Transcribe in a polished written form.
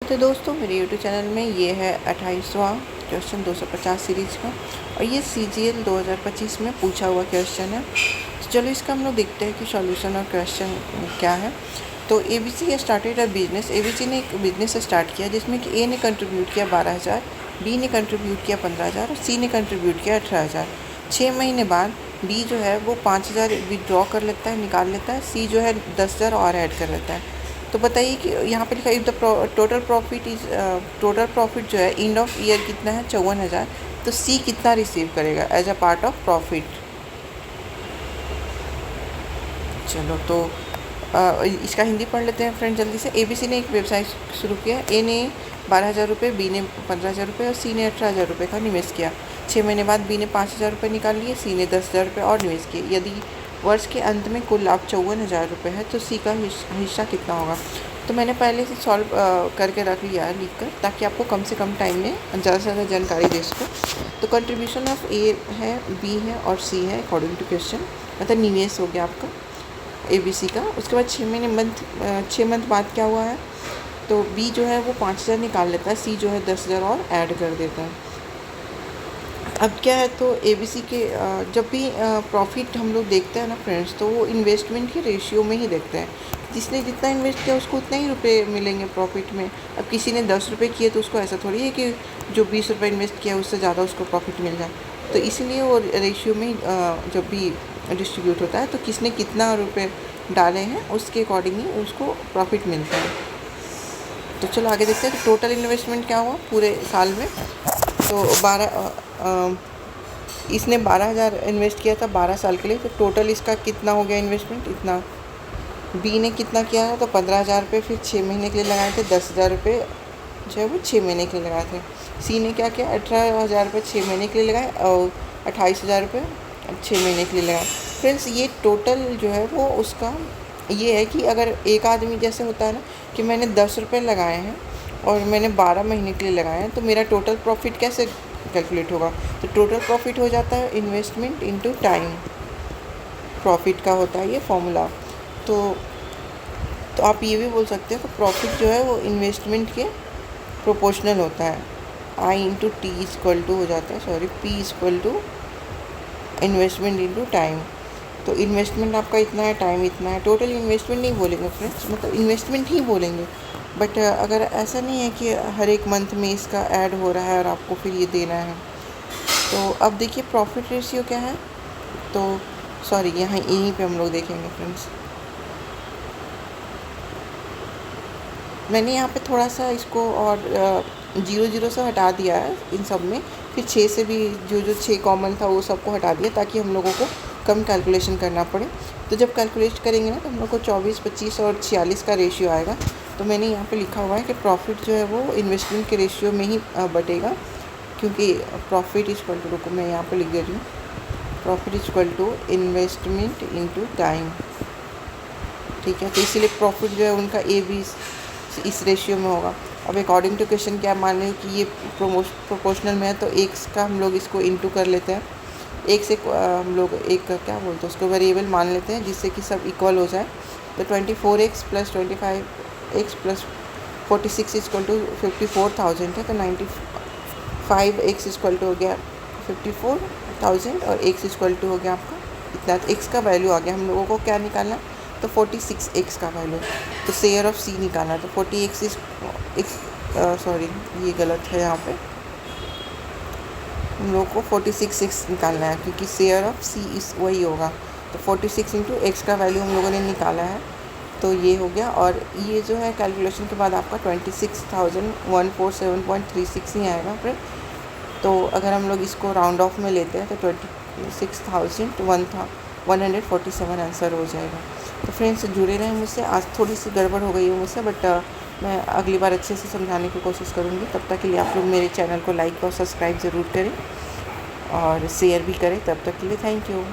तो दोस्तों मेरे YouTube चैनल में ये है 28वां क्वेश्चन 250 सीरीज का और ये CGL 2025 में पूछा हुआ क्वेश्चन है। तो चलो इसका हम लोग देखते हैं कि सॉल्यूशन और क्वेश्चन क्या है। तो ABC started a business. ABC ने एक बिजनेस स्टार्ट किया जिसमें कि A ने कंट्रीब्यूट किया 12,000, B ने कंट्रीब्यूट किया 15,000 और C ने कंट्रीब्यूट किया 18,000। 6 महीने बाद B जो है वो 5,000 विड्रॉ कर लेता है, निकाल लेता है। C जो है 10,000 और ऐड कर लेता है। तो बताइए कि यहाँ पे लिखा है इफ द टोटल प्रॉफिट जो है एंड ऑफ ईयर कितना है 54,000, तो C कितना रिसीव करेगा as a part of profit. चलो तो इसका हिंदी पढ़ लेते हैं फ्रेंड जल्दी से। ABC ने एक वेबसाइट शुरू किया। A ने 12,000 रुपये, B ने 15,000 रुपये और C ने 18,000 रुपये का निवेश किया। 6 महीने बाद B ने 5,000 रुपये निकाल लिए, C ने 10,000 रुपये और निवेश किए। यदि वर्ष के अंत में कुल लाभ 54,000 रुपये है तो C का हिस्सा कितना होगा। तो मैंने पहले से सॉल्व करके रख लिया है लिख कर, ताकि आपको कम से कम टाइम में ज़्यादा से ज़्यादा जानकारी दे सको। तो कंट्रीब्यूशन ऑफ A है, B है और C है अकॉर्डिंग टू क्वेश्चन, मतलब निवेश हो गया आपका ABC का। उसके बाद 6 मंथ बाद क्या हुआ है, तो B जो है वो 5,000 निकाल लेता है, C जो है 10,000 और ऐड कर देता है। अब क्या है, तो ABC के जब भी प्रॉफिट हम लोग देखते हैं ना फ्रेंड्स, तो वो इन्वेस्टमेंट के रेशियो में ही देखते हैं। जिसने जितना इन्वेस्ट किया उसको उतना ही रुपए मिलेंगे प्रॉफिट में। अब किसी ने 10 रुपये किए तो उसको ऐसा थोड़ी है कि जो 20 रुपये इन्वेस्ट किया उससे ज़्यादा उसको प्रॉफिट मिल जाए। तो इसीलिए वो रेशियो में जब भी डिस्ट्रीब्यूट होता है तो किसने कितना रुपये डाले हैं उसके अकॉर्डिंग ही उसको प्रॉफिट मिलता है। तो चलो आगे देखते हैं। तो टोटल इन्वेस्टमेंट क्या हुआ पूरे साल में, तो इसने 12,000 इन्वेस्ट किया था 12 साल के लिए। तो टोटल इसका कितना हो गया इन्वेस्टमेंट इतना। B ने कितना किया था, तो 15,000 रुपये फिर 6 महीने के लिए लगाए थे, 10,000 रुपये जो है वो 6 महीने के लिए लगाए थे। C ने क्या किया, 18,000 रुपये 6 महीने के लिए लगाए और 28,000 रुपये 6 महीने के लिए लगाए। फ्रेंड्स ये टोटल जो है वो उसका ये है कि अगर एक आदमी जैसे होता है ना कि मैंने 10 रुपये लगाए हैं और मैंने 12 महीने के लिए लगाए हैं, तो मेरा टोटल प्रॉफिट कैसे कैलकुलेट होगा। तो टोटल प्रॉफिट हो जाता है इन्वेस्टमेंट इनटू टाइम, प्रॉफिट का होता है ये फॉर्मूला। तो आप ये भी बोल सकते हो कि प्रॉफिट जो है वो इन्वेस्टमेंट के प्रोपोर्शनल होता है। I into T equal to हो जाता है, P equal to investment into time. तो इन्वेस्टमेंट आपका इतना है, टाइम इतना है। टोटल इन्वेस्टमेंट नहीं बोलेंगे फ्रेंड्स, मतलब इन्वेस्टमेंट ही बोलेंगे। बट अगर ऐसा नहीं है कि हर एक मंथ में इसका ऐड हो रहा है और आपको फिर ये देना है। तो अब देखिए प्रॉफिट रेशियो क्या है, तो यहाँ यहीं पे हम लोग देखेंगे फ्रेंड्स। मैंने यहाँ पे थोड़ा सा इसको और 0 से हटा दिया है इन सब में, फिर 6 से भी जो 6 कॉमन था वो सबको हटा दिया ताकि हम लोगों को कम कैलकुलेशन करना पड़े। तो जब कैलकुलेट करेंगे ना तो हम लोग को 24, 25 और 46 का रेशियो आएगा। तो मैंने यहाँ पे लिखा हुआ है कि प्रॉफिट जो है वो इन्वेस्टमेंट के रेशियो में ही बटेगा, क्योंकि प्रॉफिट इक्वल टू, रुको मैं यहाँ पे लिख दे रही हूँ, profit equal to investment into time. ठीक है, तो इसीलिए प्रॉफिट जो है उनका A भी इस रेशियो में होगा। अब अकॉर्डिंग टू क्वेश्चन क्या मान लें कि ये प्रोपोर्शनल में है, तो x का हम लोग इसको इंटू कर लेते हैं। एक से हम लोग एक क्या बोलते हैं उसको वेरिएबल मान लेते हैं जिससे कि सब इक्वल हो जाए। तो 24x plus 25x plus 46 equal to 54,000 है, तो 95x इक्वल टू हो गया 54,000 और x इक्वल टू हो गया आपका इतना। तो x का वैल्यू आ गया। हम लोगों को क्या निकालना, तो 46x का वैल्यू। तो शेयर ऑफ C निकालना, तो 40x ये गलत है, यहाँ पे हम लोग को 46x निकालना है क्योंकि शेयर ऑफ C इस वही होगा। तो 46 इंटू x का वैल्यू हम लोगों ने निकाला है, तो ये हो गया। और ये जो है कैलकुलेशन के बाद आपका 26,147.36 ही आएगा फिर। तो अगर हम लोग इसको राउंड ऑफ में लेते हैं तो 26,147 आंसर हो जाएगा। तो फ्रेंड्स जुड़े रहें मुझसे। आज थोड़ी सी गड़बड़ हो गई है मुझसे, बट मैं अगली बार अच्छे से समझाने की कोशिश करूँगी। तब तक के लिए आप लोग मेरे चैनल को लाइक और सब्सक्राइब ज़रूर करें और शेयर भी करें। तब तक के लिए थैंक यू।